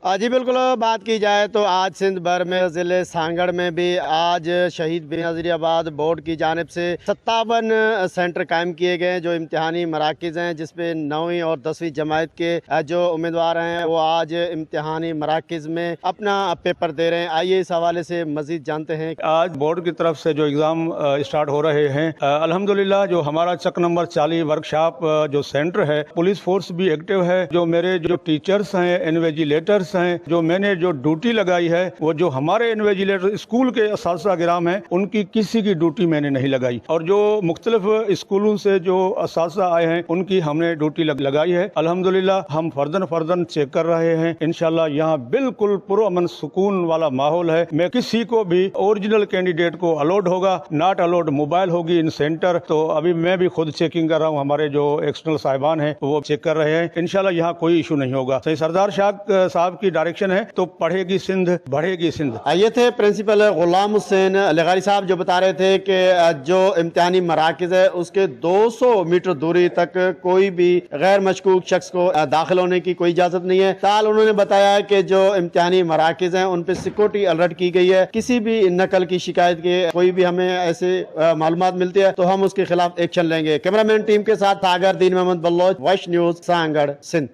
जी बिल्कुल, बात की जाए तो आज सिंध भर में ज़िले सांगड़ में भी आज शहीद बेनज़ीराबाद बोर्ड की जानिब से 57 सेंटर कायम किए गए हैं जो इम्तिहानी मराकज़ हैं, जिसपे 9वीं और 10वीं जमात के जो उम्मीदवार हैं वो आज इम्तिहानी मराकज़ में अपना पेपर दे रहे हैं। आइए इस हवाले से मज़ीद जानते हैं। आज बोर्ड की तरफ से जो एग्ज़ाम स्टार्ट हो रहे हैं, अल्हम्दुलिल्लाह जो हमारा चक नंबर 40 वर्कशॉप जो सेंटर है, पुलिस फोर्स भी एक्टिव है। जो मेरे जो टीचर्स हैं, इन्विजिलेटर्स हैं, जो मैंने जो ड्यूटी लगाई है, वो जो हमारे इन्विजिलेटर स्कूल के असातिज़ा गिराम हैं, उनकी किसी की ड्यूटी मैंने नहीं लगाई। और जो मुख्तलिफ स्कूलों से जो असातिज़ा आए हैं, उनकी हमने ड्यूटी लगाई है। अल्हम्दुलिल्लाह हम फर्दन चेक कर रहे हैं। इंशाल्लाह यहाँ बिल्कुल पुरअमन सुकून वाला माहौल है। मैं किसी को भी ओरिजिनल कैंडिडेट को अलाउड होगा, नॉट अलाउड मोबाइल होगी इन सेंटर। तो अभी मैं भी खुद चेकिंग कर रहा हूँ, हमारे जो एक्सटर्नल साहिबान हैं वो चेक कर रहे हैं। इंशाल्लाह यहाँ कोई इशू नहीं होगा। सही सरदार शाह साहब की डायरेक्शन है तो पढ़ेगी सिंध, बढ़ेगी सिंध। ये थे प्रिंसिपल गुलाम हुसैन लगारी साहब जो बता रहे थे कि जो इम्तिहानी मराकज़ है उसके 200 मीटर दूरी तक कोई भी गैर मशकूक शख्स को दाखिल होने की कोई इजाजत नहीं है। ताल उन्होंने बताया कि जो इम्तिहानी मराकज़ हैं उन पर सिक्योरिटी अलर्ट की गई है। किसी भी नकल की शिकायत के कोई भी हमें ऐसे मालूमात मिलती है तो हम उसके खिलाफ एक्शन लेंगे। कैमरामैन टीम के साथ सागर दीन मोहम्मद बल्लोच, वॉइस न्यूज़, सांगड़, सिंध।